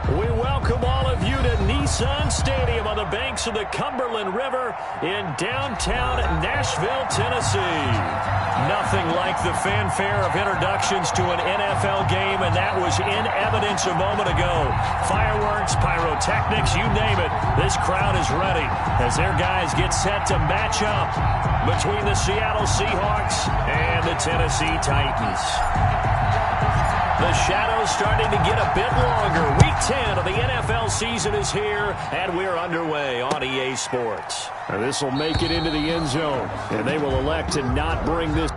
We welcome all of you to Nissan Stadium on the banks of the Cumberland River in downtown Nashville, Tennessee. Nothing like the fanfare of introductions to an NFL game, and that was in evidence a moment ago. Fireworks, pyrotechnics, you name it. This crowd is ready as their guys get set to match up between the Seattle Seahawks and the Tennessee Titans. The shadow's starting to get a bit longer. Week 10 of the NFL season is here, and we're underway on EA Sports. And this will make it into the end zone, and they will elect to not bring this.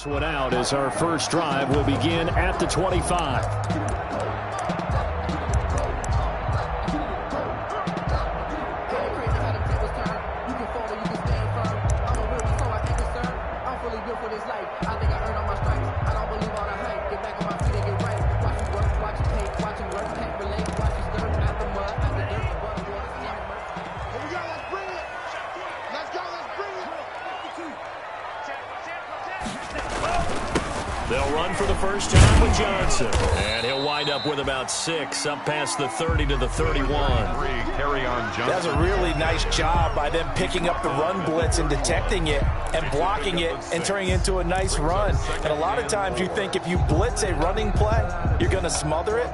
One out as our first drive will begin at the 25. They'll run for the first time with Johnson. And he'll wind up with about 6 up past the 30 to the 31. Carry on Johnson. That's a really nice job by them picking up the run blitz and detecting it and blocking it and turning it into a nice run. And a lot of times you think if you blitz a running play, you're going to smother it.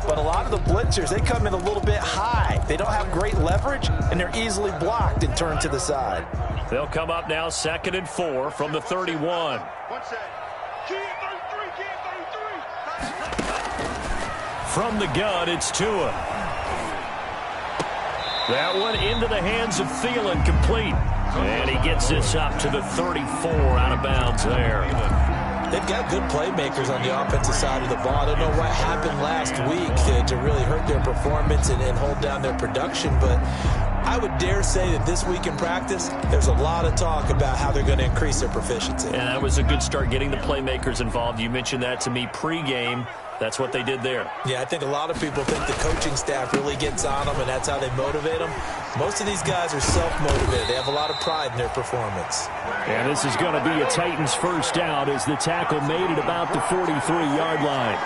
But a lot of the blitzers, they come in a little bit high. They don't have great leverage, and they're easily blocked and turned to the side. They'll come up now 2nd and 4 from the 31. From the gun, it's Tua. That one into the hands of Thielen, complete. And he gets this up to the 34, out of bounds there. They've got good playmakers on the offensive side of the ball. I don't know what happened last week to really hurt their performance and hold down their production, but I would dare say that this week in practice, there's a lot of talk about how they're going to increase their proficiency. And that was a good start, getting the playmakers involved. You mentioned that to me pregame. That's what they did there. Yeah, I think a lot of people think the coaching staff really gets on them, and that's how they motivate them. Most of these guys are self-motivated. They have a lot of pride in their performance. And this is going to be a Titans first out as the tackle made it about the 43-yard line.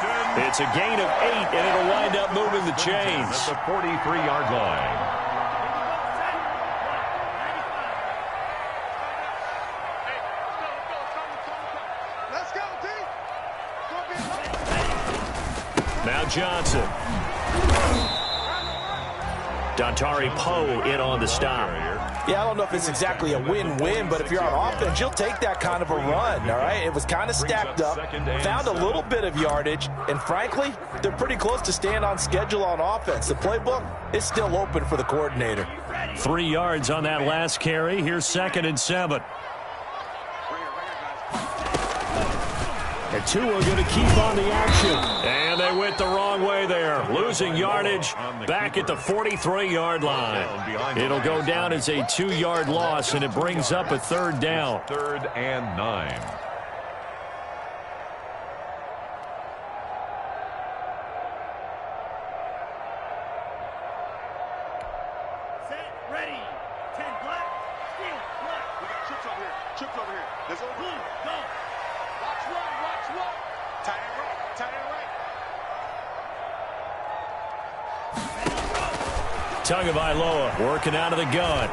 It's a gain of 8, and it'll wind up moving the chains. At the 43-yard line. Now Johnson. Dontari Poe in on the stop. Yeah, I don't know if it's exactly a win-win, but if you're on offense, you'll take that kind of a run, all right? It was kind of stacked up, found a little bit of yardage, and frankly, they're pretty close to staying on schedule on offense. The playbook is still open for the coordinator. 3 yards on that last carry. Here's 2nd and 7. And Tua going to keep on the action. And they went the wrong way there. Losing yardage back at the 43-yard line. It'll go down as a 2-yard loss, and it brings up a 3rd down. 3rd and 9. Set, ready. 10 black, steel, black. We got chips over here. Chips over here. There's a blue, go. Watch one, watch one. Tight end right, tight end right. Tagovailoa working out of the gun.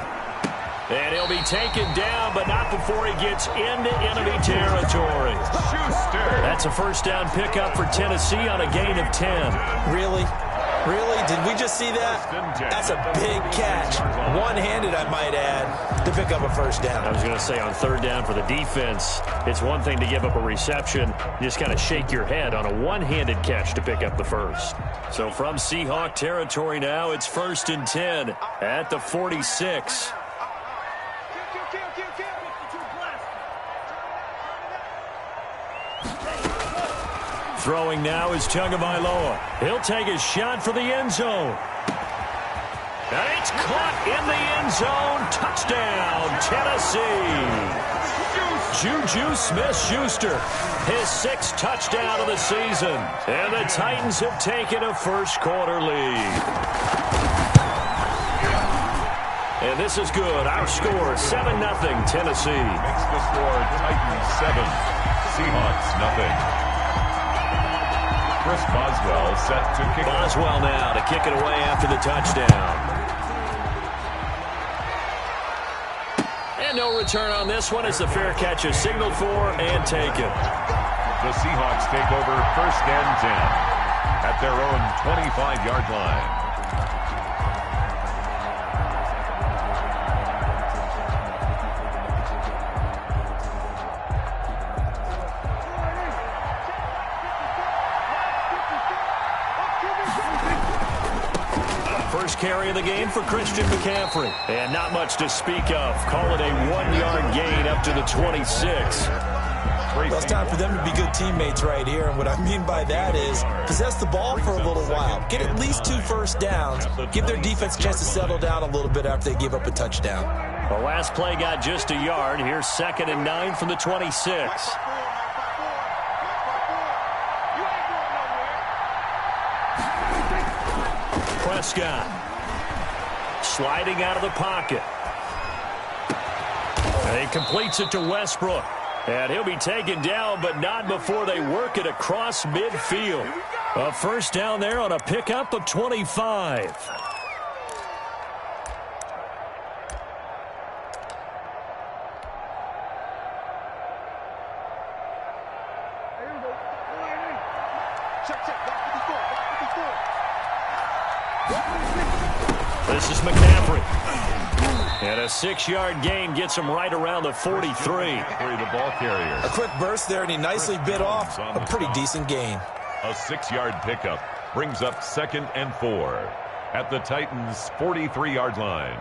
And he'll be taken down, but not before he gets into enemy territory. Schuster. That's a first down pickup for Tennessee on a gain of 10. Really? Really? Did we just see that? That's a big catch. One-handed, I might add, to pick up a first down. I was going to say on third down for the defense, it's one thing to give up a reception. You just kind of shake your head on a one-handed catch to pick up the first. So from Seahawk territory now, it's 1st and 10 at the 46. Throwing now is Tagovailoa. He'll take a shot for the end zone. And it's caught in the end zone. Touchdown, Tennessee. Juju Smith-Schuster, his 6th touchdown of the season. And the Titans have taken a first-quarter lead. And this is good. Our score, 7-0, Tennessee. Makes the score Titans 7, Seahawks nothing. Chris Boswell set to kick. Boswell now to kick it away after the touchdown. And no return on this one as the fair catch is signaled for and taken. The Seahawks take over 1st and 10 at their own 25-yard line. First carry of the game for Christian McCaffrey. And not much to speak of. Call it a 1-yard gain up to the 26. Well, it's time for them to be good teammates right here. And what I mean by that is possess the ball for a little while. Get at least 2 first downs. Give their defense a chance to settle down a little bit after they give up a touchdown. The last play got just a yard. Here's 2nd and 9 from the 26. Prescott sliding out of the pocket. And he completes it to Westbrook. And he'll be taken down, but not before they work it across midfield. A first down there on a pickup of 25. This is McCaffrey. And a 6-yard gain gets him right around the 43. The ball carrier. A quick burst there, and he nicely bit off a pretty decent gain. A 6-yard pickup brings up 2nd and 4 at the Titans' 43-yard line.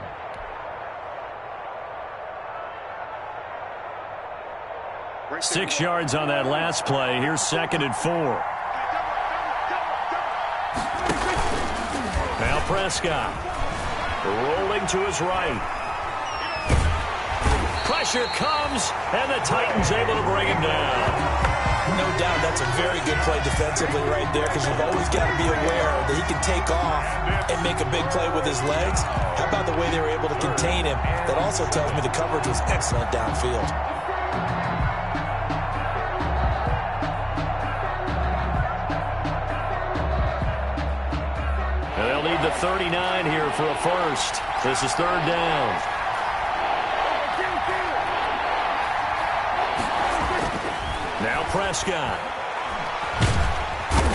Six yards on that last play. Here's 2nd and 4. Now Prescott rolling to his right. Pressure comes, and the Titans able to bring him down. No doubt that's a very good play defensively right there, because you've always got to be aware that he can take off and make a big play with his legs. How about the way they were able to contain him? That also tells me the coverage was excellent downfield. And they'll need the 39 here for a first. This is 3rd down. Now Prescott.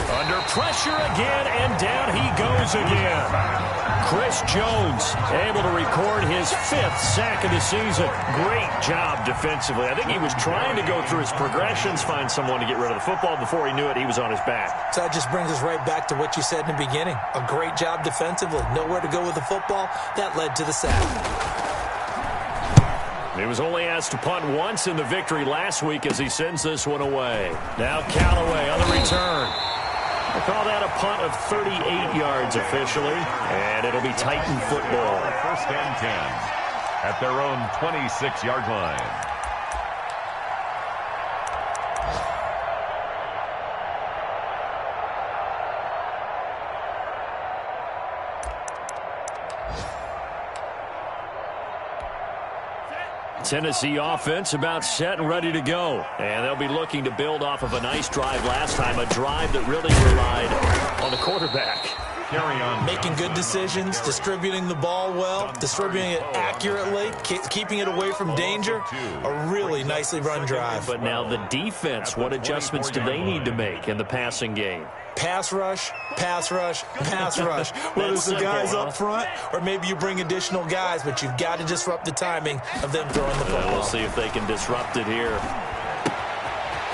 Under pressure again, and down he goes again. Chris Jones able to record his 5th sack of the season. Great job defensively. I think he was trying to go through his progressions, find someone to get rid of the football. Before he knew it, he was on his back. So that just brings us right back to what you said in the beginning. A great job defensively. Nowhere to go with the football. That led to the sack. He was only asked to punt once in the victory last week as he sends this one away. Now Callaway on the return. I call that a punt of 38 yards officially, and it'll be Titan football. 1st and 10 at their own 26-yard line. Tennessee offense about set and ready to go. And they'll be looking to build off of a nice drive last time, a drive that really relied on the quarterback. Carry on. Making good decisions, distributing the ball well, distributing it accurately, keeping it away from danger. A really nicely run drive. But now the defense, what adjustments do they need to make in the passing game? Pass rush, pass rush, pass rush. Whether it's the guys up front or maybe you bring additional guys, but you've got to disrupt the timing of them throwing the football. We'll see if they can disrupt it here.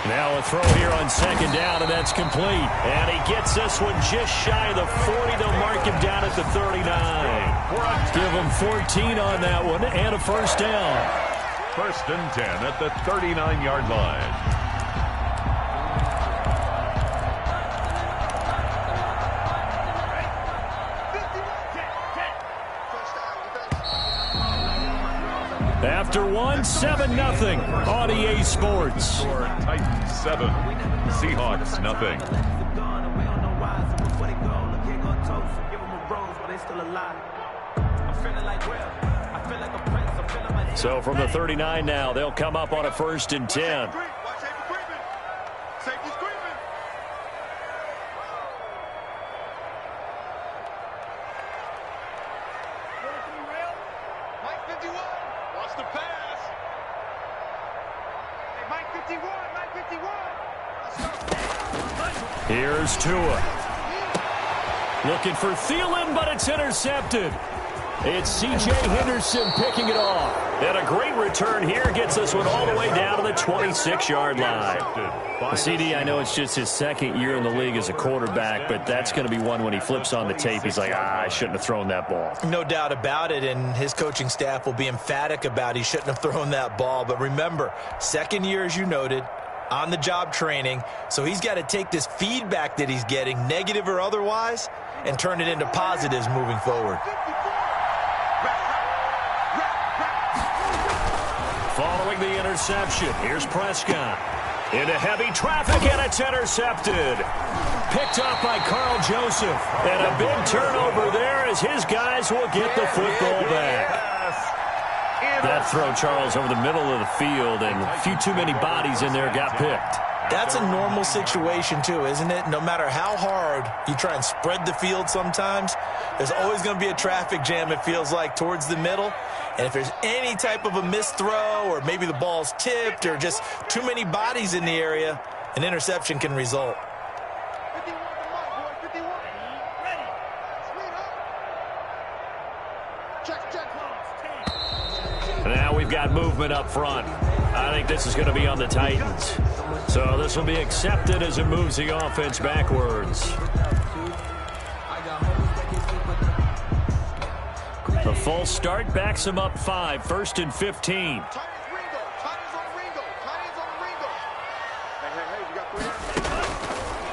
Now a throw here on second down, and that's complete. And he gets this one just shy of the 40. They'll mark him down at the 39. Give him 14 on that one and a first down. 1st and 10 at the 39-yard line. After one, 7-0 on EA Sports. Titans 7, Seahawks nothing. So from the 39 now, they'll come up on a 1st and 10. Here's Tua. Looking for Thielen, but it's intercepted. It's C.J. Henderson picking it off. And a great return here gets this one all the way down to the 26-yard line. CD, I know it's just his 2nd year in the league as a quarterback, but that's going to be one when he flips on the tape. He's like, I shouldn't have thrown that ball. No doubt about it, and his coaching staff will be emphatic about he shouldn't have thrown that ball. But remember, 2nd year, as you noted, on-the-job training, so he's got to take this feedback that he's getting, negative or otherwise, and turn it into positives moving forward. Following the interception, here's Prescott. Into heavy traffic, and it's intercepted. Picked up by Carl Joseph. And a big turnover there as his guys will get the football back. That throw, Charles, over the middle of the field, and a few too many bodies in there got picked. That's a normal situation, too, isn't it? No matter how hard you try and spread the field sometimes, there's always going to be a traffic jam, it feels like, towards the middle. And if there's any type of a missed throw or maybe the ball's tipped or just too many bodies in the area, an interception can result. Now we've got movement up front. I think this is going to be on the Titans. So this will be accepted as it moves the offense backwards. The false start backs him up 5, 1st and 15.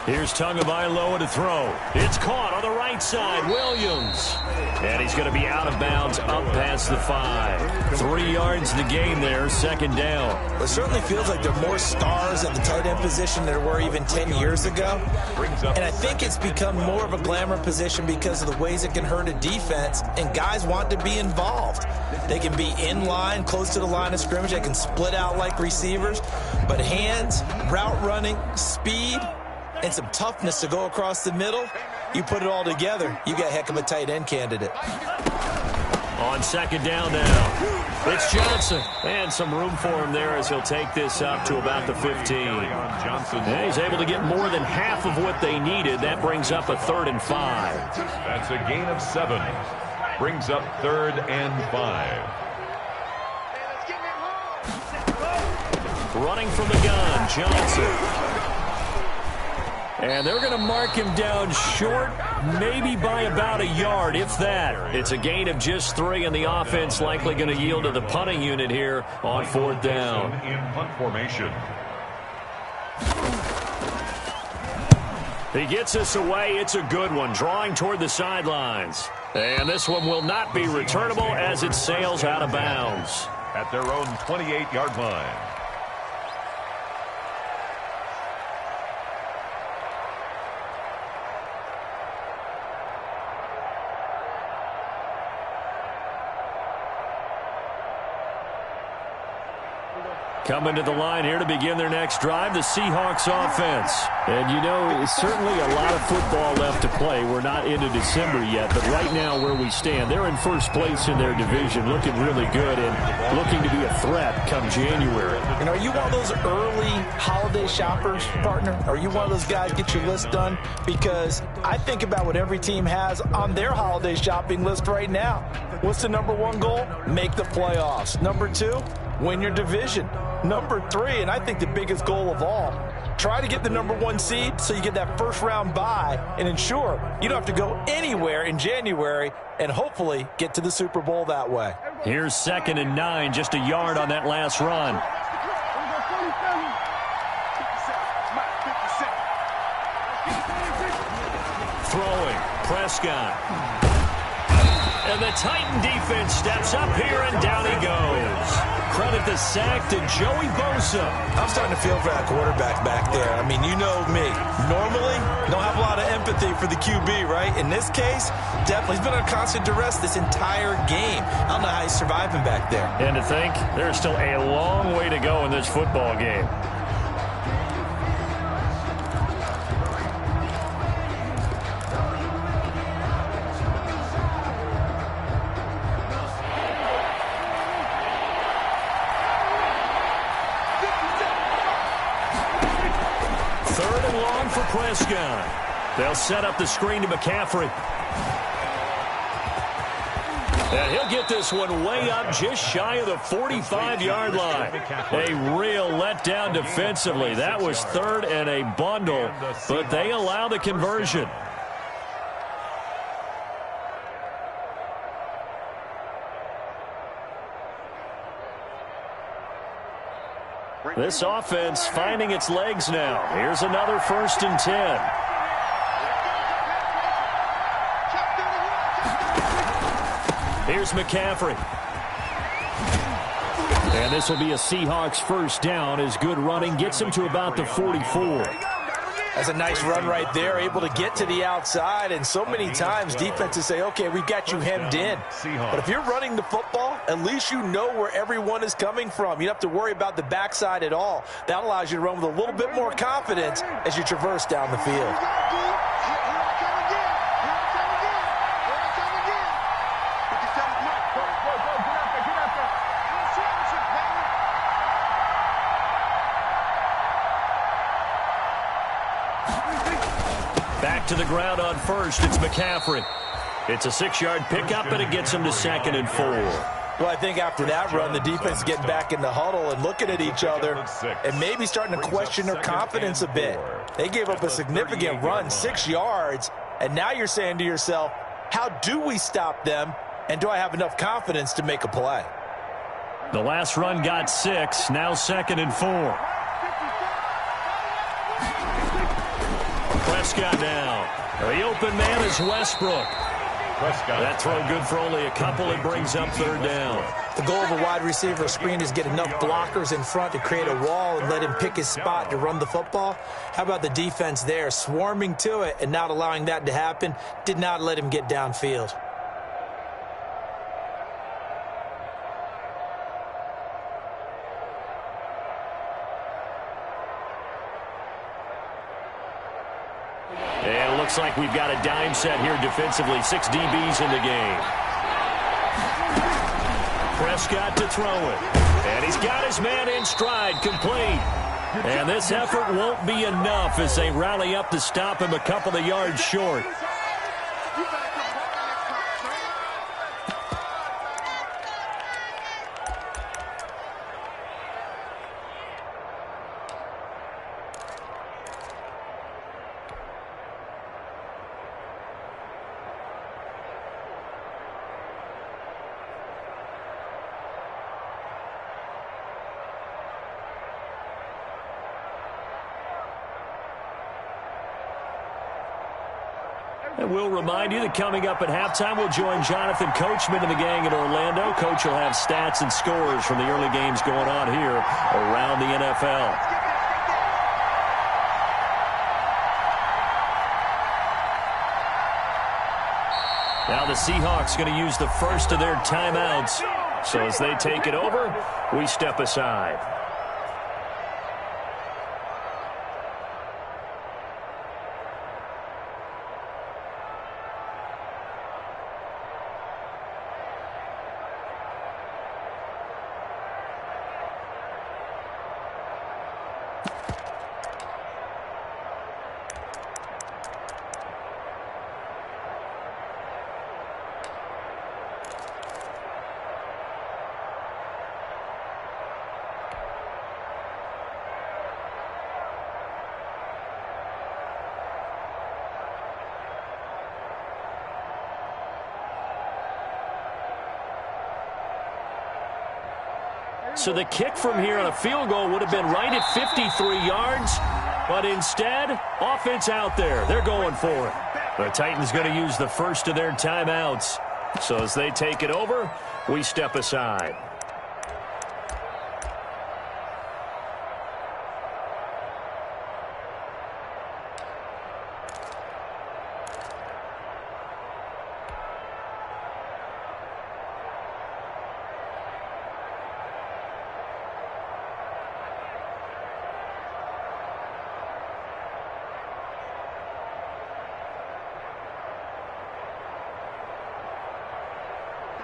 Here's Tagovailoa to throw. It's caught on the right side. Williams. And he's going to be out of bounds up past the 5. 3 yards the gain there, 2nd down. It certainly feels like there are more stars at the tight end position than there were even 10 years ago. And I think it's become more of a glamour position because of the ways it can hurt a defense, and guys want to be involved. They can be in line, close to the line of scrimmage. They can split out like receivers. But hands, route running, speed, and some toughness to go across the middle, you put it all together, you got a heck of a tight end candidate. On 2nd down now, it's Johnson. And some room for him there as he'll take this up to about the 15. And he's able to get more than half of what they needed. That brings up a 3rd and 5. That's a gain of 7. Brings up 3rd and 5. Running from the gun, Johnson. And they're going to mark him down short, maybe by about a yard, if that. It's a gain of just 3, and the offense likely going to yield to the punting unit here on 4th down. In punt formation. He gets this away. It's a good one, drawing toward the sidelines. And this one will not be returnable as it sails out of bounds. At their own 28-yard line. Coming to the line here to begin their next drive, the Seahawks offense. And, you know, certainly a lot of football left to play. We're not into December yet, but right now where we stand, they're in first place in their division, looking really good and looking to be a threat come January. And are you one of those early holiday shoppers, partner? Are you one of those guys get your list done? Because I think about what every team has on their holiday shopping list right now. What's the number one goal? Make the playoffs. Number two, win your division. Number three, and I think the biggest goal of all, try to get the number one seed so you get that first round bye and ensure you don't have to go anywhere in January and hopefully get to the Super Bowl that way. Here's 2nd and 9, just a yard on that last run. Throwing, Prescott. And the Titan defense steps up here, and down he goes. Credit the sack to Joey Bosa. I'm starting to feel for that quarterback back there. I mean, you know me. Normally, don't have a lot of empathy for the QB, right? In this case, definitely. He's been under constant duress this entire game. I don't know how he's surviving back there. And to think, there's still a long way to go in this football game. Prescott. They'll set up the screen to McCaffrey. And he'll get this one way up just shy of the 45-yard line. A real letdown defensively. That was 3rd and a bundle, but they allow the conversion. This offense finding its legs now. Here's another 1st and 10. Here's McCaffrey. And this will be a Seahawks first down as good running gets him to about the 44. That's a nice run right there, able to get to the outside, and so many times defenses say, okay, we've got you hemmed in. But if you're running the football, at least you know where everyone is coming from. You don't have to worry about the backside at all. That allows you to run with a little bit more confidence as you traverse down the field. To the ground on first, it's McCaffrey. It's a 6-yard pickup, and it gets him to 2nd and 4. Well, I think after that run, the defense is getting back in the huddle and looking at each other and maybe starting to question their confidence a bit. They gave up a significant run, 6 yards, and now you're saying to yourself, how do we stop them, and do I have enough confidence to make a play? The last run got 6, now 2nd and 4. Prescott now. The open man is Westbrook. That throw good for only a couple. It brings up 3rd down. The goal of a wide receiver screen is get enough blockers in front to create a wall and let him pick his spot to run the football. How about the defense there, swarming to it and not allowing that to happen? Did not let him get downfield. And it looks like we've got a dime set here defensively. 6 DBs in the game. Prescott to throw it. And he's got his man in stride, complete. And this effort won't be enough as they rally up to stop him a couple of yards short. And we'll remind you that coming up at halftime, we'll join Jonathan Coachman and the gang in Orlando. Coach will have stats and scores from the early games going on here around the NFL. Now the Seahawks going to use the first of their timeouts. So as they take it over, we step aside. So the kick from here on a field goal would have been right at 53 yards. But instead, offense out there. They're going for it. The Titans going to use the first of their timeouts. So as they take it over, we step aside.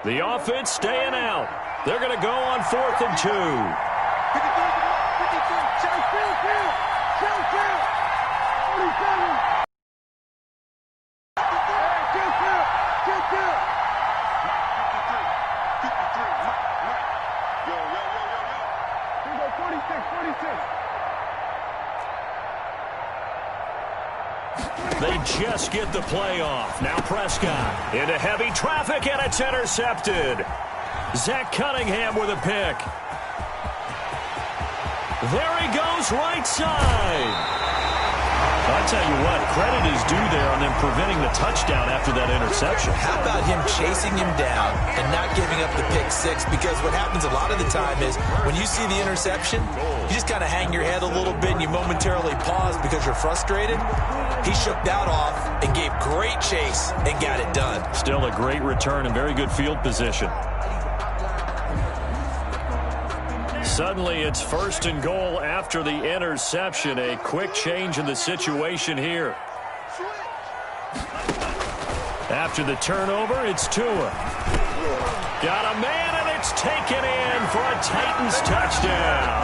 The offense staying out. They're going to go on 4th and 2. They just get the play off. Now Prescott into heavy traffic, and it's intercepted. Zach Cunningham with a pick. There he goes, right side. I'll tell you what, credit is due there on them preventing the touchdown after that interception. How about him chasing him down and not giving up the pick six? Because what happens a lot of the time is when you see the interception, you just kind of hang your head a little bit and you momentarily pause because you're frustrated. He shook that off and gave great chase and got it done. Still a great return and very good field position. Suddenly, it's 1st and goal after the interception. A quick change in the situation here. After the turnover, it's Tua. Got a man, and it's taken in for a Titans touchdown.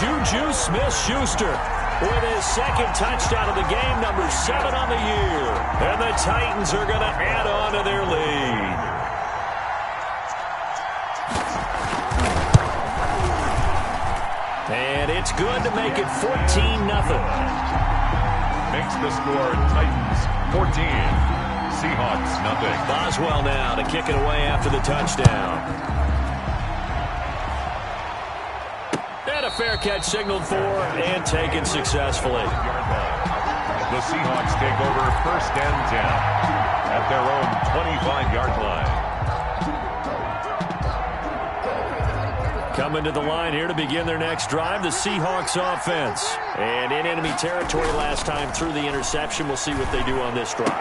Juju Smith-Schuster with his 2nd touchdown of the game, number 7 on the year. And the Titans are going to add on to their lead. And it's good to make it 14-0. Makes the score Titans 14, Seahawks nothing. Boswell now to kick it away after the touchdown. And a fair catch signaled for and taken successfully. The Seahawks take over 1st and 10 at their own 25-yard line. Coming to the line here to begin their next drive, the Seahawks offense. And in enemy territory last time through the interception. We'll see what they do on this drive.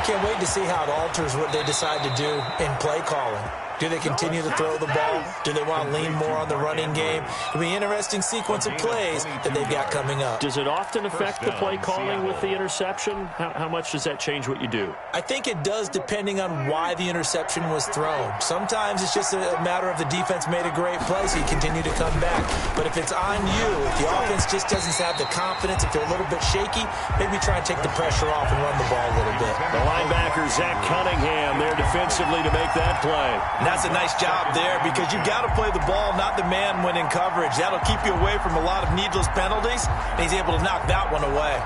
Can't wait to see how it alters what they decide to do in play calling. Do they continue to throw the ball? Do they want to lean more on the running game? It'll be an interesting sequence of plays that they've got coming up. Does it often affect the play calling with the interception? How much does that change what you do? I think it does depending on why the interception was thrown. Sometimes it's just a matter of the defense made a great play, so you continue to come back. But if it's on you, if the offense just doesn't have the confidence, if they're a little bit shaky, maybe try and take the pressure off and run the ball a little bit. The linebacker, Zach Cunningham, there defensively to make that play. And that's a nice job there because you've got to play the ball, not the man when in coverage. That'll keep you away from a lot of needless penalties, and he's able to knock that one away.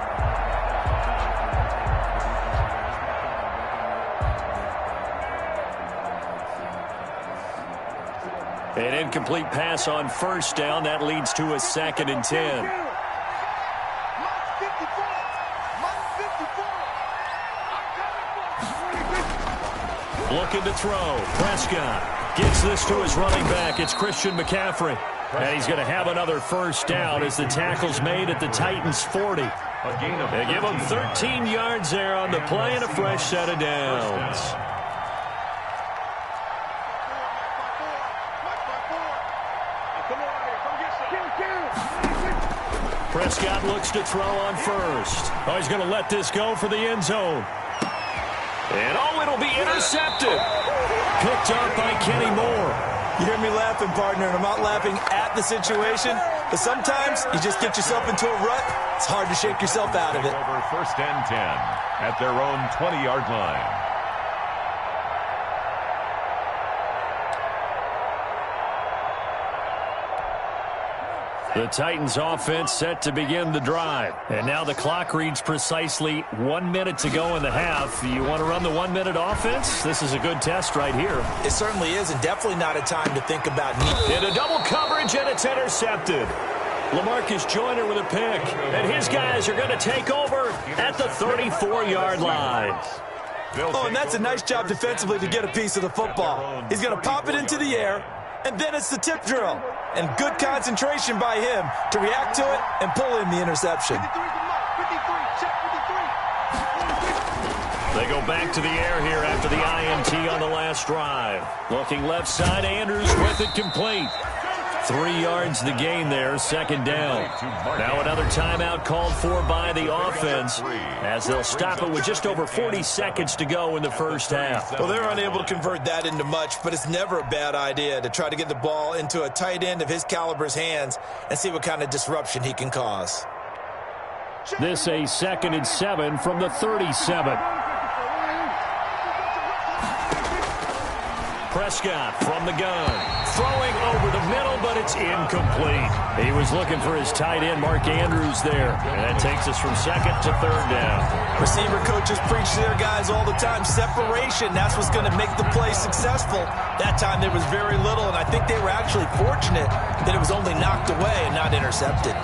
An incomplete pass on 1st down. That leads to a 2nd and 10. Looking to throw. Prescott gets this to his running back. It's Christian McCaffrey. And he's going to have another 1st down as the tackle's made at the Titans' 40. They give him 13 yards there on the play and a fresh set of downs. Prescott looks to throw on 1st. Oh, he's going to let this go for the end zone. And it'll be intercepted. Picked up by Kenny Moore. You hear me laughing, partner, and I'm not laughing at the situation, but sometimes you just get yourself into a rut. It's hard to shake yourself out of it. Over 1st and 10 at their own 20-yard line. The Titans offense set to begin the drive. And now the clock reads precisely 1 minute to go in the half. You want to run the 1 minute offense? This is a good test right here. It certainly is, and definitely not a time to think about need. In a double coverage, and it's intercepted. LaMarcus Joyner with a pick. And his guys are going to take over at the 34-yard line. Oh, and that's a nice job defensively to get a piece of the football. He's going to pop it into the air, and then it's the tip drill. And good concentration by him to react to it and pull in the interception. They go back to the air here after the INT on the last drive. Looking left side, Andrews with it complete. 3 yards the gain there, second down. Now another timeout called for by the offense as they'll stop it with just over 40 seconds to go in the first half. Well, they're unable to convert that into much, but it's never a bad idea to try to get the ball into a tight end of his caliber's hands and see what kind of disruption he can cause. This a 2nd and 7 from the 37. Prescott from the gun. Throwing over the middle, but it's incomplete. He was looking for his tight end, Mark Andrews, there. And that takes us from 2nd to 3rd down. Receiver coaches preach to their guys all the time. Separation, that's what's going to make the play successful. That time there was very little, and I think they were actually fortunate that it was only knocked away and not intercepted.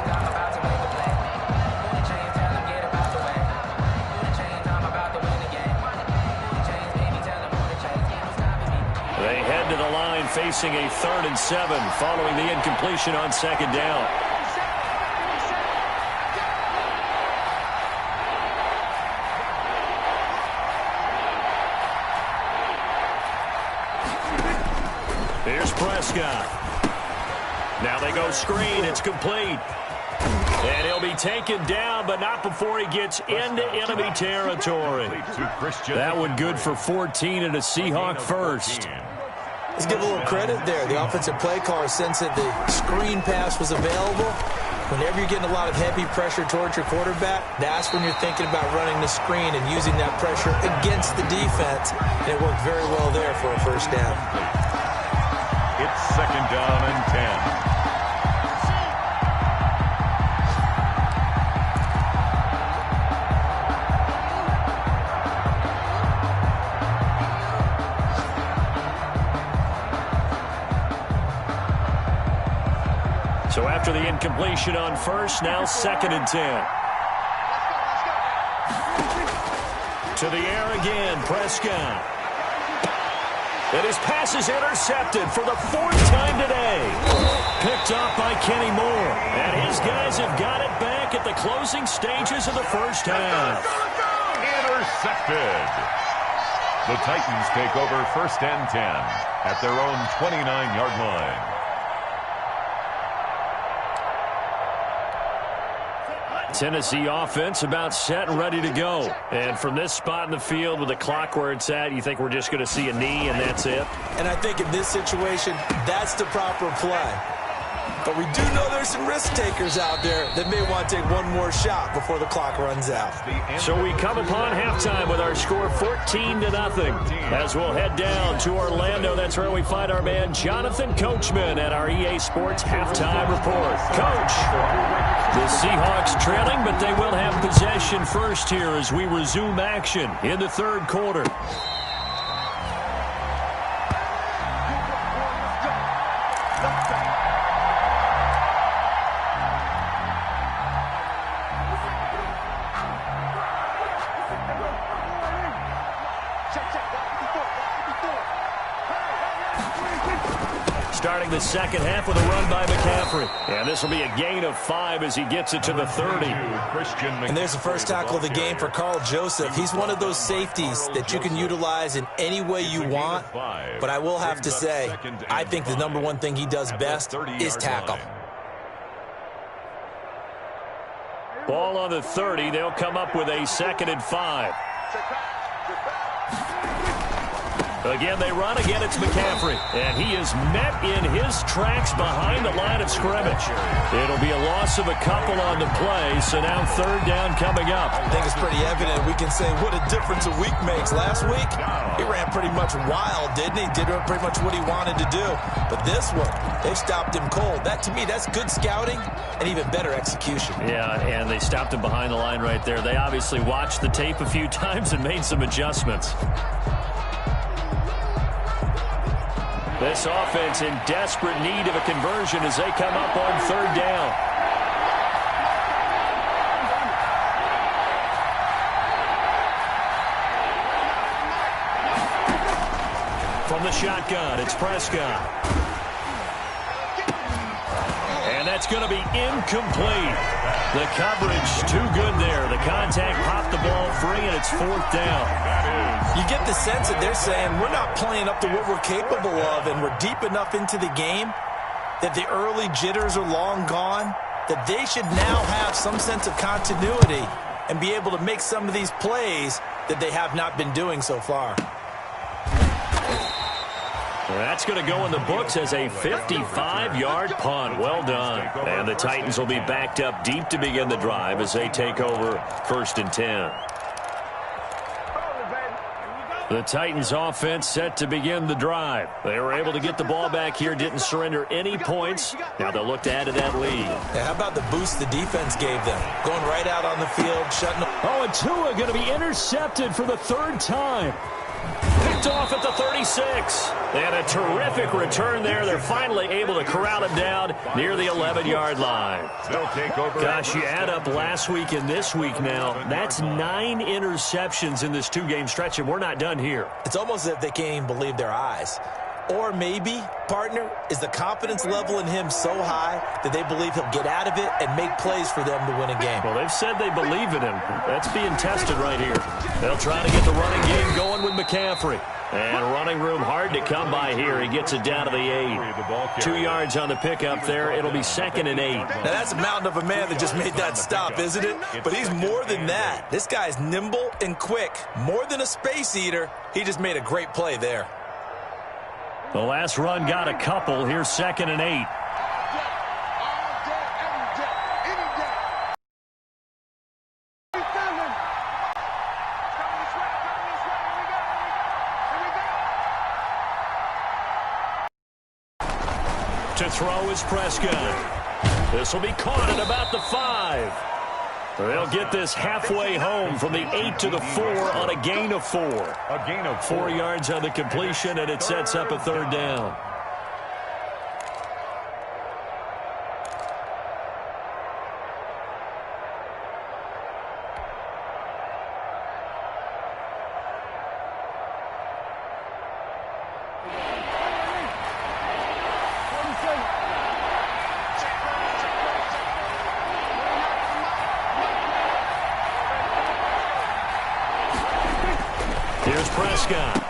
They head to the line facing a 3rd and 7 following the incompletion on 2nd down. Here's Prescott. Now they go screen. It's complete. And he'll be taken down, but not before he gets into enemy territory. That one good for 14 and a Seahawk first. Let's give a little credit there. The offensive play caller sensed that the screen pass was available. Whenever you're getting a lot of heavy pressure towards your quarterback, that's when you're thinking about running the screen and using that pressure against the defense. And it worked very well there for a first down. It's 2nd down and 10. So after the incompletion on first, now 2nd and 10. To the air again, Prescott. And his pass is intercepted for the 4th time today. Picked off by Kenny Moore. And his guys have got it back at the closing stages of the first half. Intercepted. The Titans take over 1st and 10 at their own 29-yard line. Tennessee offense about set and ready to go. And from this spot in the field with the clock where it's at, you think we're just going to see a knee and that's it? And I think in this situation, that's the proper play. But we do know there's some risk takers out there that may want to take one more shot before the clock runs out. So we come upon halftime with our score 14-0 as we'll head down to Orlando. That's where we find our man Jonathan Coachman at our EA Sports Halftime Report. Coach, the Seahawks trailing, but they will have possession first here as we resume action in the 3rd quarter. Starting the 2nd half with a run by McCaffrey. And this will be a gain of 5 as he gets it to the 30. And there's the first tackle of the game for Carl Joseph. He's one of those safeties that you can utilize in any way you want. But I will have to say, I think the number one thing he does best is tackle. Ball on the 30. They'll come up with a 2nd and 5. Again, they run. Again, it's McCaffrey. And he is met in his tracks behind the line of scrimmage. It'll be a loss of a couple on the play, so now third down coming up. I think it's pretty evident. We can say what a difference a week makes. Last week, he ran pretty much wild, didn't he? Did pretty much what he wanted to do. But this one, they stopped him cold. That, to me, that's good scouting and even better execution. Yeah, and they stopped him behind the line right there. They obviously watched the tape a few times and made some adjustments. This offense in desperate need of a conversion as they come up on third down. From the shotgun, it's Prescott. And that's going to be incomplete. The coverage too good there. The contact popped the ball free, and it's fourth down. You get the sense that they're saying we're not playing up to what we're capable of, and we're deep enough into the game that the early jitters are long gone, that they should now have some sense of continuity and be able to make some of these plays that they have not been doing so far. That's going to go in the books as a 55-yard punt. Well done. And the Titans will be backed up deep to begin the drive as they take over first and 10. The Titans offense set to begin the drive. They were able to get the ball back here, didn't surrender any points. Now they'll look to add to that lead. Yeah, how about the boost the defense gave them? Going right out on the field, shutting them. Oh, and Tua going to be intercepted for the third time. Picked off at the 36. And a terrific return there. They're finally able to corral him down near the 11-yard line. Gosh, you add up last week and this week now, that's 9 interceptions in this two-game stretch, and we're not done here. It's almost as if they can't even believe their eyes. Or maybe, partner, is the confidence level in him so high that they believe he'll get out of it and make plays for them to win a game. Well, they've said they believe in him. That's being tested right here. They'll try to get the running game going with McCaffrey. And running room hard to come by here. He gets it down to the 8. 2 yards on the pickup there. It'll be second and 8. Now, that's a mountain of a man that just made that stop, isn't it? But he's more than that. This guy's nimble and quick. More than a space eater. He just made a great play there. The last run got a couple. Here's second and 8. To throw is Prescott. This will be caught at about the 5. They'll get this halfway home from the 8 to the 4 on a gain of 4. A gain of 4 yards on the completion, and it sets up a third down. Here's Prescott.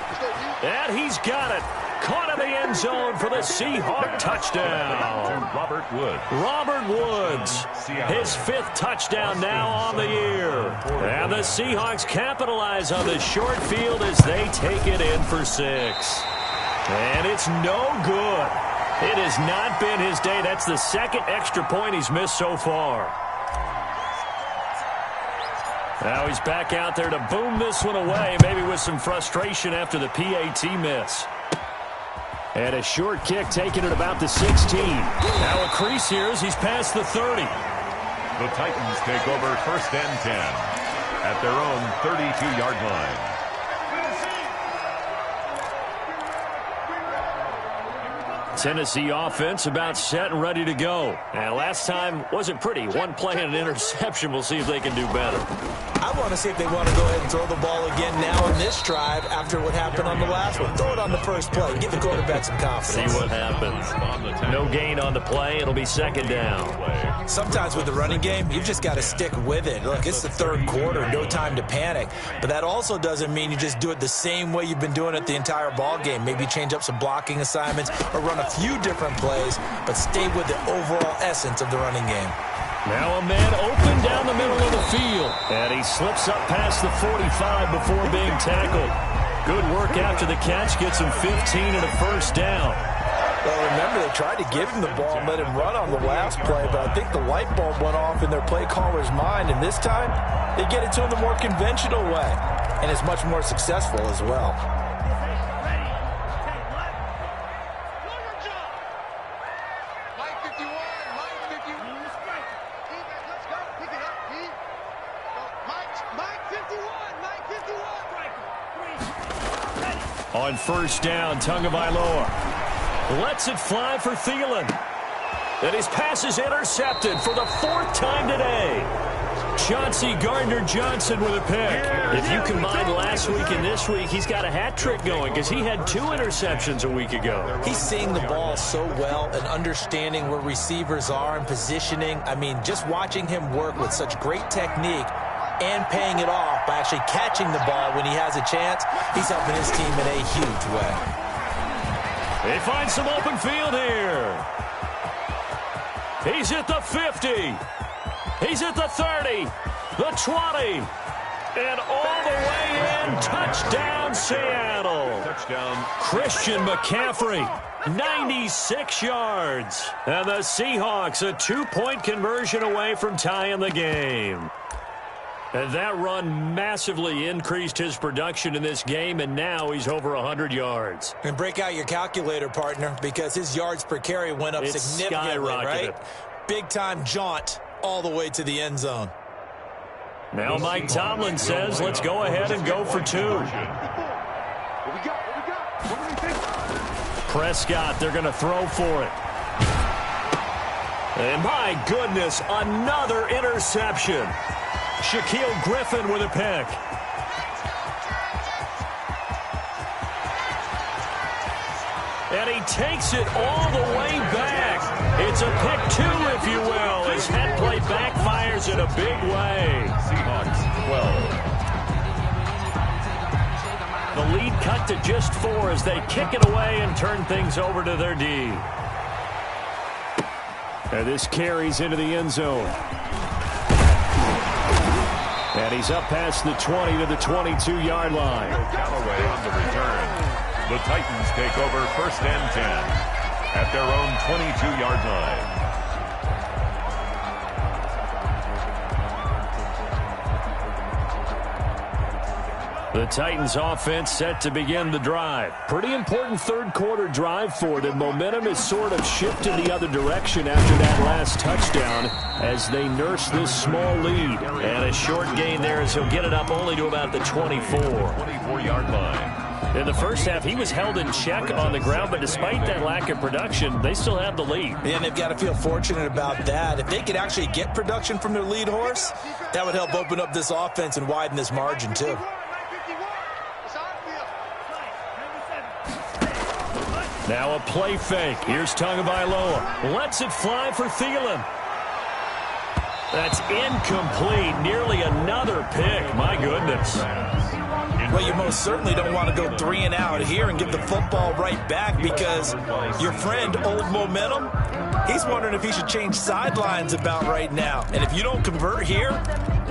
And he's got it. Caught in the end zone for the Seahawk touchdown. Robert Woods. His 5th touchdown now on the year. And the Seahawks capitalize on this short field as they take it in for 6. And it's no good. It has not been his day. That's the 2nd extra point he's missed so far. Now he's back out there to boom this one away, maybe with some frustration after the PAT miss. And a short kick taken at about the 16. Now a crease here as he's past the 30. The Titans take over first and 10 at their own 32-yard line. Tennessee offense about set and ready to go. And last time wasn't pretty. One play and an interception. We'll see if they can do better. I want to see if they want to go ahead and throw the ball again now on this drive after what happened on the last one. Throw it on the first play. Give the quarterback some confidence. See what happens. No gain on the play. It'll be second down. Sometimes with the running game, you've just got to stick with it. Look, it's the third quarter. No time to panic. But that also doesn't mean you just do it the same way you've been doing it the entire ball game. Maybe change up some blocking assignments or run a few different plays, but stay with the overall essence of the running game. Now a man open down the middle of the field. And he slips up past the 45 before being tackled. Good work after the catch. Gets him 15 and a first down. Well, remember, they tried to give him the ball and let him run on the last play, but I think the light bulb went off in their play caller's mind, and this time they get it to him the more conventional way, and it's much more successful as well. On first down, Tagovailoa lets it fly for Thielen. And his pass is intercepted for the 4th time today. Chauncey Gardner-Johnson with a pick. If you combine last week and this week, he's got a hat trick going because he had 2 interceptions a week ago. He's seeing the ball so well and understanding where receivers are and positioning. I mean, just watching him work with such great technique and paying it off by actually catching the ball when he has a chance, he's helping his team in a huge way. They find some open field here. He's at the 50. He's at the 30, the 20, and all the way in. Touchdown, Seattle. Touchdown. Christian McCaffrey, 96 yards. And the Seahawks a 2-point conversion away from tying the game. And that run massively increased his production in this game, and now he's over 100 yards. And break out your calculator, partner, because his yards per carry went up significantly, right? Big-time jaunt all the way to the end zone. Now Mike Tomlin says, let's go ahead and go for 2. Prescott, they're going to throw for it. And my goodness, another interception. Shaquille Griffin with a pick. And he takes it all the way back. It's a pick 2, if you will, as head play backfires in a big way. Seahawks 12. The lead cut to just 4 as they kick it away and turn things over to their D. And this carries into the end zone. And he's up past the 20 to the 22-yard line. Callaway on the return. The Titans take over 1st and 10 at their own 22-yard line. The Titans offense set to begin the drive. Pretty important third-quarter drive for them. Momentum has sort of shifted the other direction after that last touchdown as they nurse this small lead. And a short gain there as he'll get it up only to about the 24. 24-yard line. In the first half, he was held in check on the ground, but despite that lack of production, they still have the lead. And they've got to feel fortunate about that. If they could actually get production from their lead horse, that would help open up this offense and widen this margin, too. Now a play fake. Here's Tagovailoa. Lets it fly for Thielen. That's incomplete. Nearly another pick. My goodness. Well, you most certainly don't want to go 3 and out here and give the football right back because your friend, Old Momentum, he's wondering if he should change sidelines about right now. And if you don't convert here,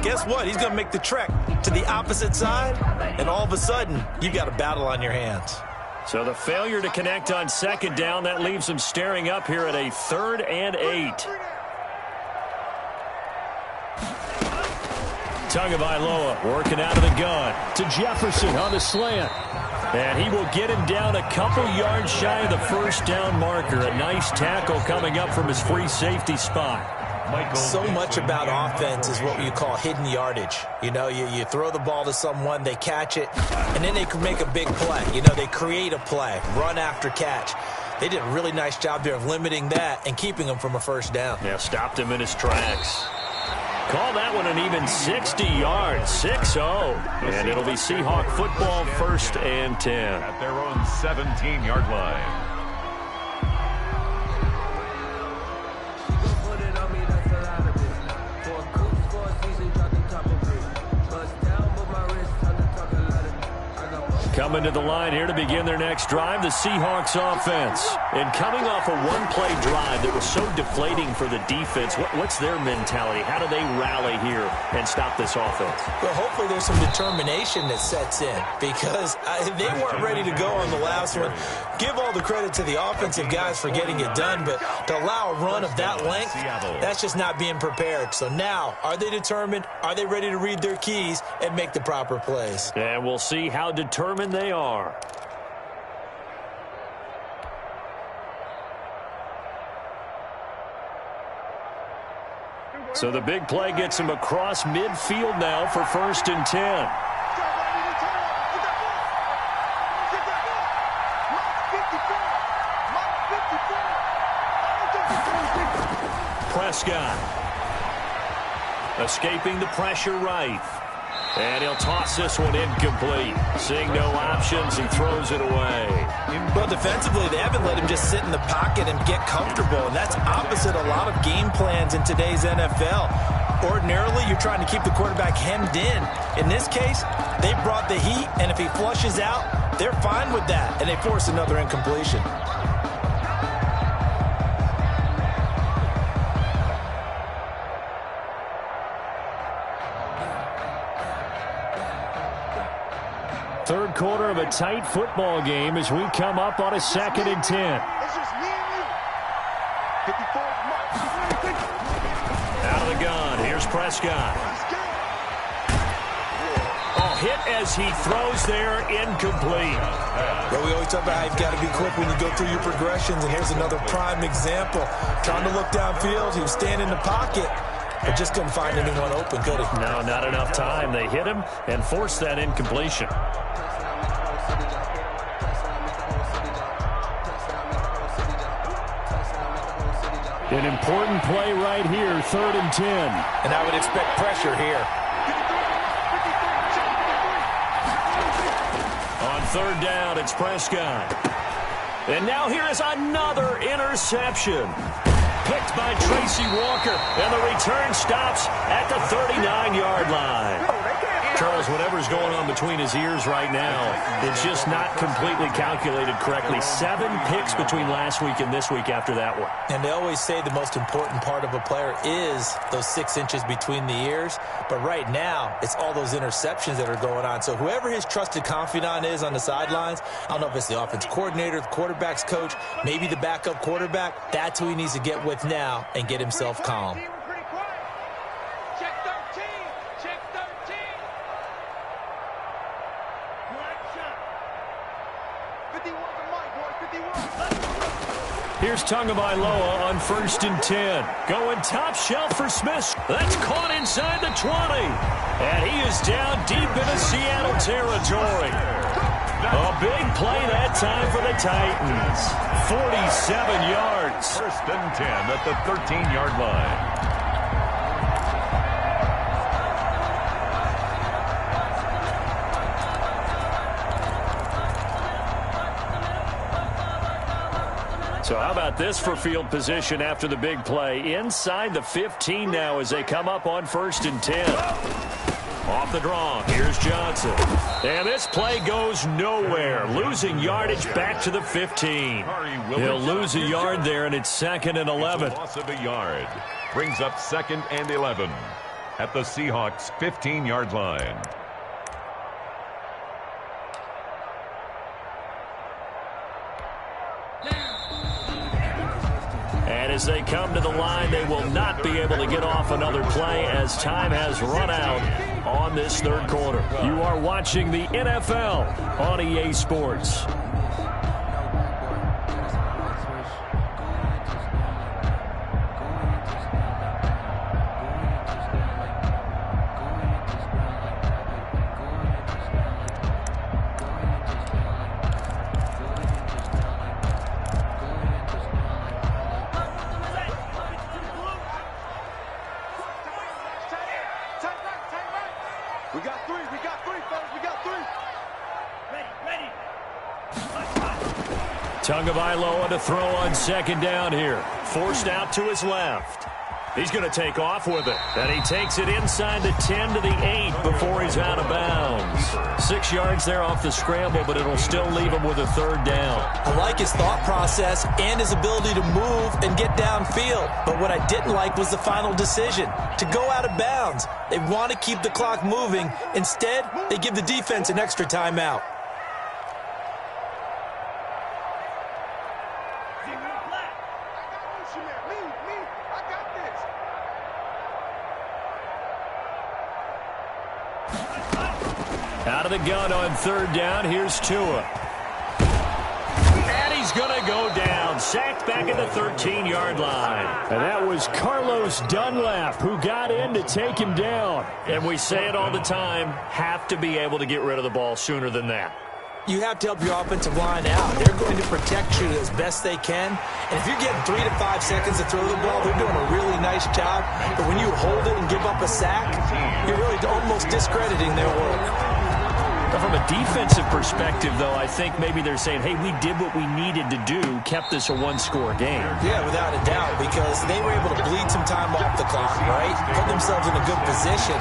guess what? He's going to make the trek to the opposite side, and all of a sudden, you've got a battle on your hands. So the failure to connect on 2nd down, that leaves him staring up here at a 3rd and 8. Tagovailoa working out of the gun to Jefferson on the slant. And he will get him down a couple yards shy of the 1st down marker. A nice tackle coming up from his free safety spot. So much about offense is what you call hidden yardage. You know, you throw the ball to someone, they catch it, and then they can make a big play. You know, they create a play, run after catch. They did a really nice job there of limiting that and keeping him from a 1st down. Yeah, stopped him in his tracks. Call that one an even 60 yards, 6-0. And it'll be Seahawk football 1st and 10. At their own 17-yard line. Coming to the line here to begin their next drive, the Seahawks offense. And coming off a one-play drive that was so deflating for the defense, what's their mentality? How do they rally here and stop this offense? Well, hopefully there's some determination that sets in because they weren't ready to go on the last one. Give all the credit to the offensive guys for getting it done, but to allow a run of that length, that's just not being prepared. So now, are they determined? Are they ready to read their keys and make the proper plays? And we'll see how determined they are. So the big play gets him across midfield now for 1st and 10. Prescott escaping the pressure right. And he'll toss this one incomplete. Seeing no options, he throws it away. Well, defensively, they haven't let him just sit in the pocket and get comfortable, and that's opposite a lot of game plans in today's NFL. Ordinarily, you're trying to keep the quarterback hemmed in. In this case, they brought the heat, and if he flushes out, they're fine with that, and they force another incompletion. Third quarter of a tight football game as we come up on a 2nd and 10. It's just me and you. 54 Out of the gun. Here's Prescott. Oh, hit as he throws there, incomplete. But we always talk about how you've got to be quick when you go through your progressions, and here's another prime example. Trying to look downfield, he was standing in the pocket, but just couldn't find anyone open, could he? No, not enough time. They hit him and forced that incompletion. An important play right here, 3rd and 10. And I would expect pressure here. On 3rd down, it's Prescott. And now here is another interception. Picked by Tracy Walker, and the return stops at the 39-yard line. Charles, whatever's going on between his ears right now, it's just not completely calculated correctly. 7 picks between last week and this week after that one. And they always say the most important part of a player is those 6 inches between the ears. But right now, it's all those interceptions that are going on. So whoever his trusted confidant is on the sidelines, I don't know if it's the offense coordinator, the quarterback's coach, maybe the backup quarterback, that's who he needs to get with now and get himself calm. Here's Tagovailoa on 1st and 10. Going top shelf for Smith. That's caught inside the 20. And he is down deep into Seattle territory. A big play that time for the Titans. 47 yards. 1st and 10 at the 13-yard line. So how about this for field position after the big play? Inside the 15 now as they come up on 1st and 10. Off the draw, here's Johnson. And this play goes nowhere. Losing yardage back to the 15. He'll lose a yard there, and it's 2nd and 11. Loss of a yard. Brings up 2nd and 11 at the Seahawks' 15-yard line. And as they come to the line, they will not be able to get off another play as time has run out on this 3rd quarter. You are watching the NFL on EA Sports. Tagovailoa to throw on 2nd down here. Forced out to his left. He's going to take off with it. And he takes it inside the 10 to the 8 before he's out of bounds. 6 yards there off the scramble, but it'll still leave him with a third down. I like his thought process and his ability to move and get downfield. But what I didn't like was the final decision, to go out of bounds. They want to keep the clock moving. Instead, they give the defense an extra timeout. Out of the gun on third down, here's Tua. And he's going to go down. Sacked back at the 13-yard line. And that was Carlos Dunlap who got in to take him down. And we say it all the time, have to be able to get rid of the ball sooner than that. You have to help your offensive line out. They're going to protect you as best they can. And if you're getting 3 to 5 seconds to throw the ball, they're doing a really nice job. But when you hold it and give up a sack, you're really almost discrediting their work. From a defensive perspective, though, I think maybe they're saying, hey, we did what we needed to do, kept this a one-score game. Yeah, without a doubt, because they were able to bleed some time off the clock, right? Put themselves in a good position,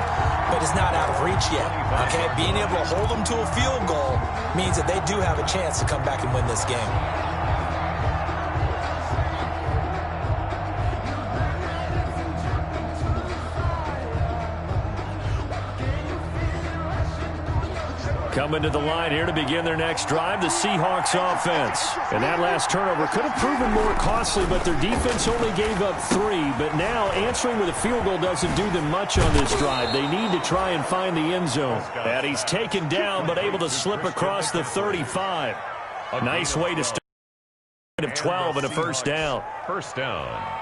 but it's not out of reach yet, okay? Being able to hold them to a field goal means that they do have a chance to come back and win this game. Coming to the line here to begin their next drive, the Seahawks offense. And that last turnover could have proven more costly, but their defense only gave up 3. But now answering with a field goal doesn't do them much on this drive. They need to try and find the end zone. And he's taken down, but able to slip across the 35. A nice way to start of 12 and a first down. First down.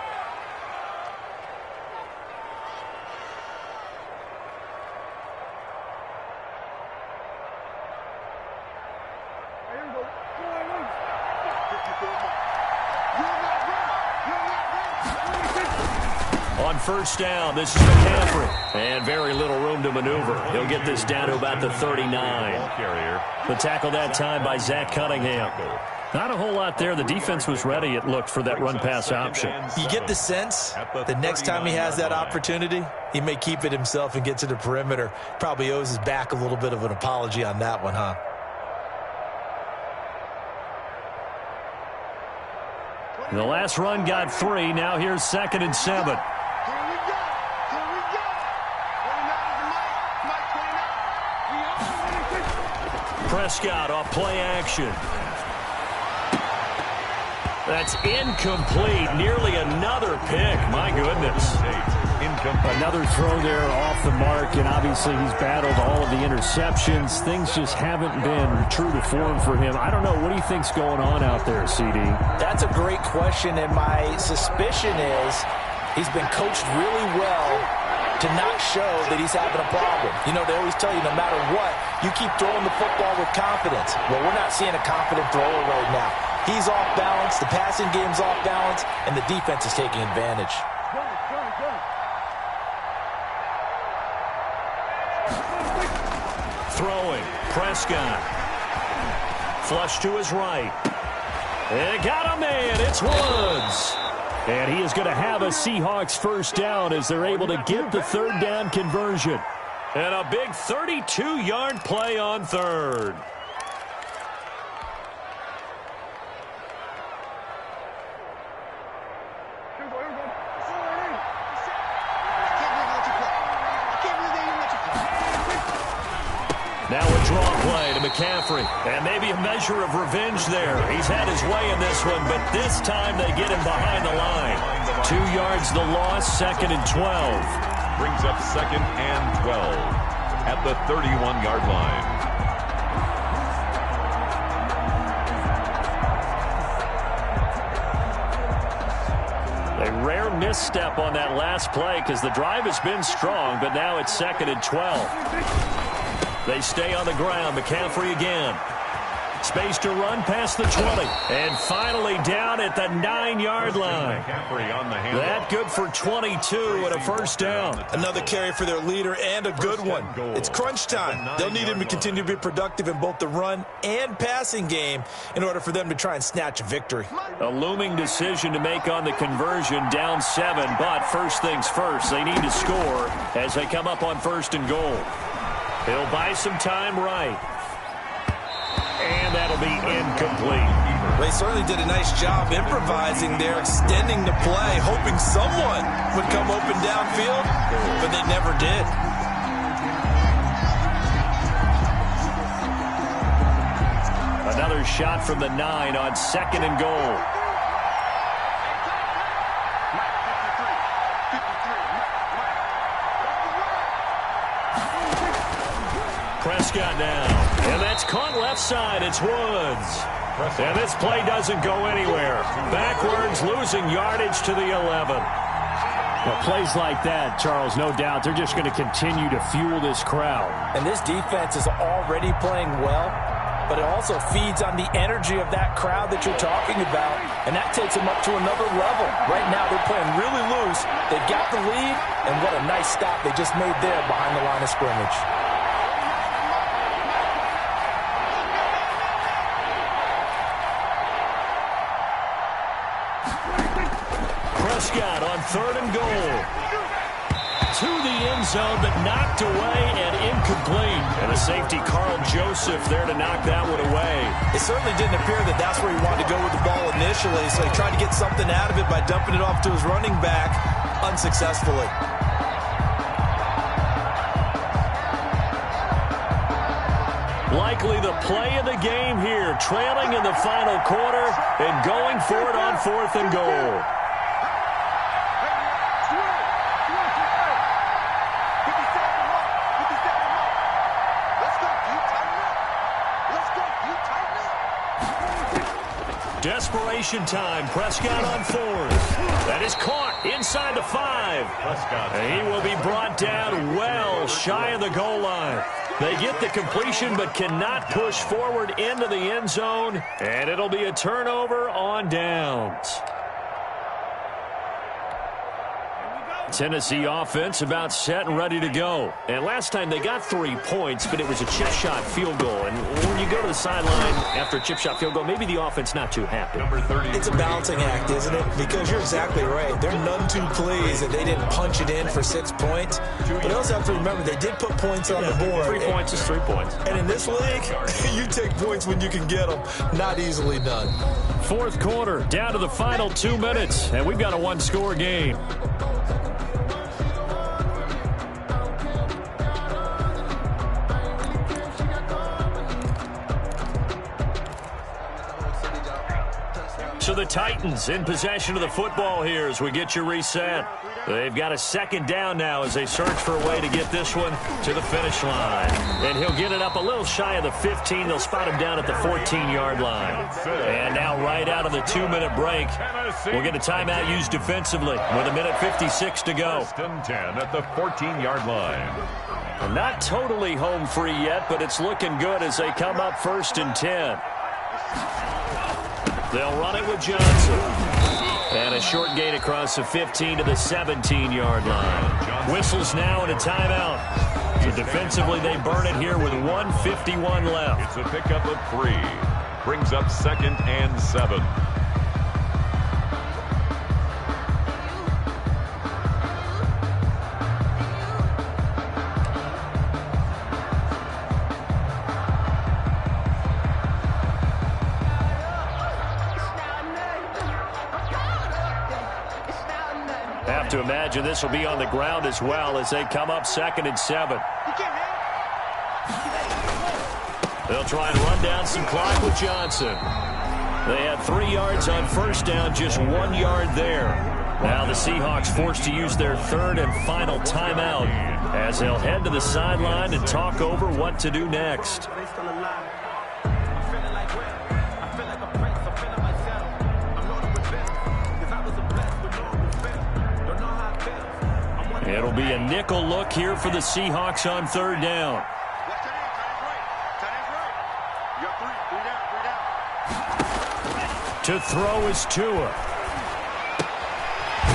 On first down, this is McCaffrey. And very little room to maneuver. He'll get this down to about the 39. The tackle that time by Zach Cunningham. Not a whole lot there. The defense was ready, it looked, for that run-pass option. You get the sense the next time he has that opportunity, he may keep it himself and get to the perimeter. Probably owes his back a little bit of an apology on that one, huh? The last run got 3. Now here's 2nd and 7. Prescott off play action. That's incomplete. Nearly another pick. My goodness. Another throw there off the mark, and obviously he's battled all of the interceptions. Things just haven't been true to form for him. I don't know. What do you think's going on out there, CD? That's a great question, and my suspicion is he's been coached really well to not show that he's having a problem. You know, they always tell you no matter what, you keep throwing the football with confidence. Well, we're not seeing a confident thrower right now. He's off balance, the passing game's off balance, and the defense is taking advantage. Throwing, Prescott. Flush to his right. And got a man, it's Woods. And he is going to have a Seahawks first down as they're able to get the third down conversion. And a big 32-yard play on third. Now a draw play to McCaffrey. And maybe a measure of revenge there. He's had his way in this one, but this time they get him behind the line. 2 yards the loss, 2nd and 12. Brings up 2nd and 12 at the 31-yard line. A rare misstep on that last play because the drive has been strong, but now it's 2nd and 12. They stay on the ground. McCaffrey again. Space to run past the 20. And finally down at the 9-yard line. That good for 22 and a first down. Another carry for their leader and a good one. It's crunch time. They'll need him to continue to be productive in both the run and passing game in order for them to try and snatch a victory. A looming decision to make on the conversion, down 7, but first things first, they need to score as they come up on 1st and goal. He'll buy some time right. And that'll be incomplete. They certainly did a nice job improvising there, extending the play, hoping someone would come open downfield, but they never did. Another shot from the 9 on 2nd and goal. Prescott now. And that's caught left side. It's Woods. And this play doesn't go anywhere. Backwards, losing yardage to the 11. Well, plays like that, Charles, no doubt, they're just going to continue to fuel this crowd. And this defense is already playing well, but it also feeds on the energy of that crowd that you're talking about, and that takes them up to another level. Right now, they're playing really loose. They've got the lead, and what a nice stop they just made there behind the line of scrimmage. Prescott on 3rd and goal. To the end zone, but knocked away and incomplete. And a safety, Carl Joseph, there to knock that one away. It certainly didn't appear that that's where he wanted to go with the ball initially, so he tried to get something out of it by dumping it off to his running back unsuccessfully. Likely the play of the game here, trailing in the final quarter and going for it on 4th and goal. Desperation time. Prescott on 4th. That is caught inside the 5. And he will be brought down well shy of the goal line. They get the completion but cannot push forward into the end zone. And it'll be a turnover on downs. Tennessee offense about set and ready to go. And last time they got 3 points, but it was a chip shot field goal. And when you go to the sideline after a chip shot field goal, maybe the offense not too happy. It's a balancing act, isn't it? Because you're exactly right. They're none too pleased that they didn't punch it in for 6 points. But you also have to remember they did put points on the board. 3 points is 3 points. And in this league, you take points when you can get them. Not easily done. 4th quarter, down to the final 2 minutes. And we've got a 1-score game. So the Titans in possession of the football here as we get you reset. They've got a 2nd down now as they search for a way to get this one to the finish line. And he'll get it up a little shy of the 15. They'll spot him down at the 14-yard line. And now right out of the 2-minute break, we'll get a timeout used defensively with 1:56 to go. 1st and 10 at the 14-yard line. Well, not totally home free yet, but it's looking good as they come up 1st and 10. They'll run it with Johnson. And a short gain across the 15 to the 17-yard line. Whistles now and a timeout. So defensively, they burn it here with 1:51 left. It's a pickup of 3. Brings up 2nd and 7. Have to imagine this will be on the ground as well as they come up 2nd and 7. They'll try and run down some clock with Johnson. They had 3 yards on 1st down, just 1 yard there. Now the Seahawks forced to use their 3rd and final timeout as they'll head to the sideline and talk over what to do next. It'll be a nickel look here for the Seahawks on 3rd down. Tight end's right. You got 3 down. To throw is Tua.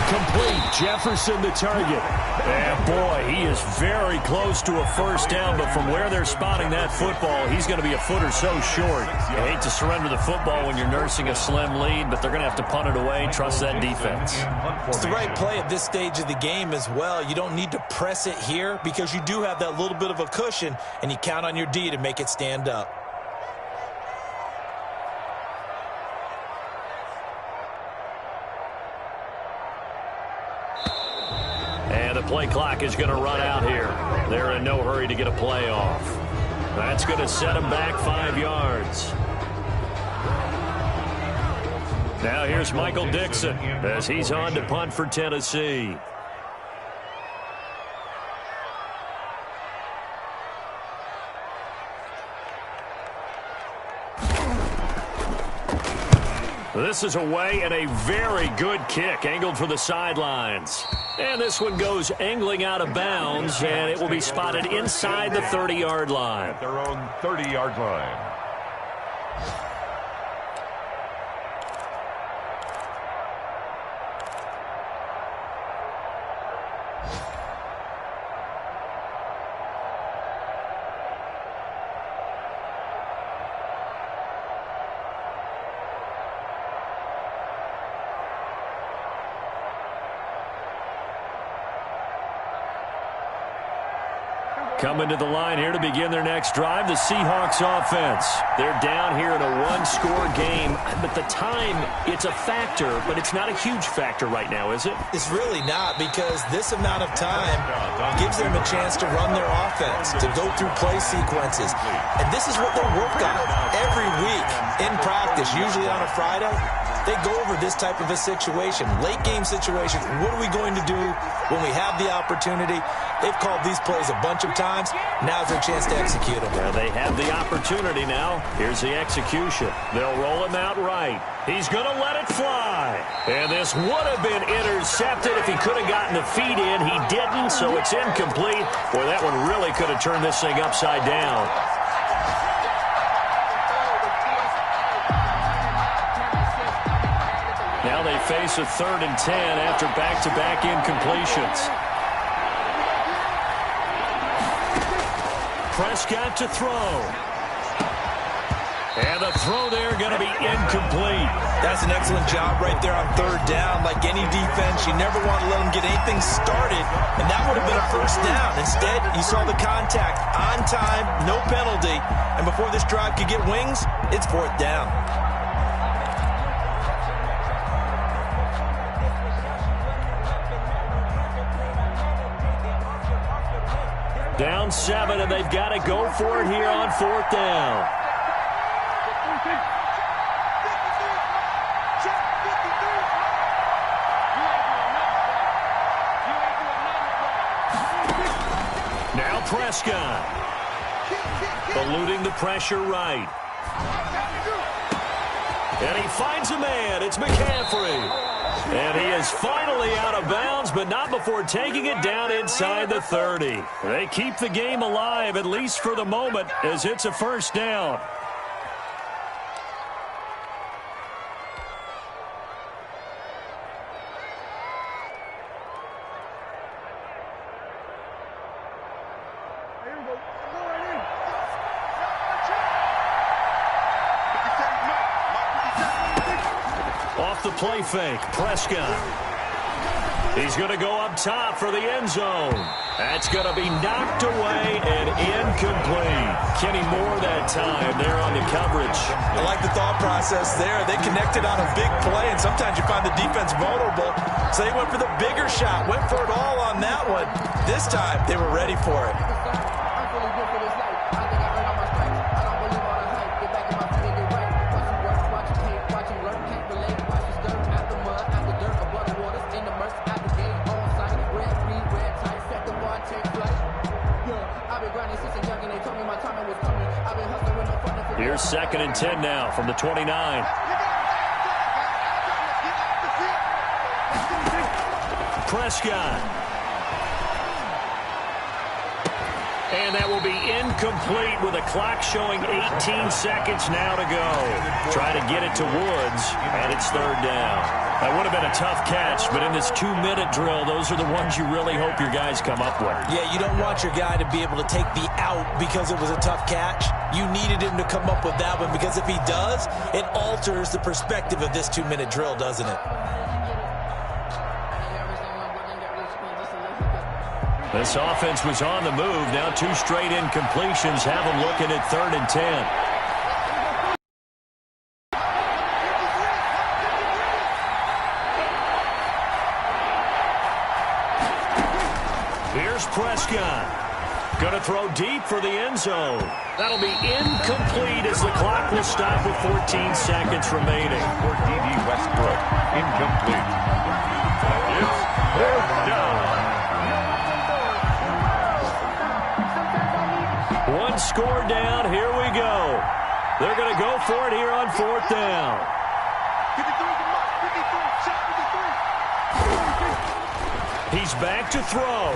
Complete. Jefferson the target. And boy, he is very close to a first down, but from where they're spotting that football, he's going to be a foot or so short. You hate to surrender the football when you're nursing a slim lead, but they're going to have to punt it away. Trust that defense. It's the right play at this stage of the game as well. You don't need to press it here because you do have that little bit of a cushion, and you count on your D to make it stand up. And the play clock is going to run out here. They're in no hurry to get a play off. That's going to set them back 5 yards. Now here's Michael Dixon as he's on to punt for Tennessee. This is away and a very good kick, angled for the sidelines. And this one goes angling out of bounds, and it will be spotted inside the 30-yard line. At their own 30-yard line. Coming to the line here to begin their next drive, the Seahawks offense. They're down here in a one-score game, but the time, it's a factor, but it's not a huge factor right now, is it? It's really not, because this amount of time gives them a chance to run their offense, to go through play sequences. And this is what they work on every week in practice, usually on a Friday. They go over this type of a situation, late game situation. What are we going to do when we have the opportunity? They've called these plays a bunch of times. Now's their chance to execute them. Well, they have the opportunity now. Here's the execution. They'll roll him out right. He's going to let it fly. And this would have been intercepted if he could have gotten the feet in. He didn't, so it's incomplete. Boy, that one really could have turned this thing upside down. Now they face a 3rd and 10 after back-to-back incompletions. Prescott to throw. And the throw there going to be incomplete. That's an excellent job right there on 3rd down. Like any defense, you never want to let them get anything started, and that would have been a first down. Instead, you saw the contact on time, no penalty, and before this drive could get wings, it's 4th down. Down 7, and they've got to go for it here on 4th down. Now Prescott. Eluding the pressure right. And he finds a man. It's McCaffrey. And he is finally out of bounds, but not before taking it down inside the 30. They keep the game alive, at least for the moment, as it's a first down. Off the play fake, Prescott. He's going to go up top for the end zone. That's going to be knocked away and incomplete. Kenny Moore that time there on the coverage. I like the thought process there. They connected on a big play, and sometimes you find the defense vulnerable. So they went for the bigger shot, went for it all on that one. This time, they were ready for it. Here's 2nd and 10 now from the 29. Prescott. And that will be incomplete with the clock showing 18 seconds now to go. Try to get it to Woods, and it's third down. That would have been a tough catch, but in this 2-minute drill, those are the ones you really hope your guys come up with. Yeah, you don't want your guy to be able to take the out because it was a tough catch. You needed him to come up with that one, because if he does, it alters the perspective of this 2-minute drill, doesn't it? This offense was on the move. Now 2 straight incompletions have them looking at 3rd and 10. Here's Prescott. Going to throw deep for the end zone. That'll be incomplete as the clock will stop with 14 seconds remaining. For D.D. Westbrook, incomplete. It's 4th down. One score down. Here we go. They're going to go for it here on 4th down. 53. He's back to throw.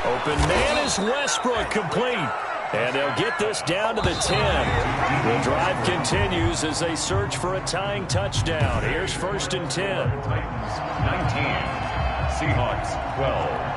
Open man is Westbrook, complete. And they'll get this down to the 10. The drive continues as they search for a tying touchdown. Here's 1st and 10. Titans 19, Seahawks 12.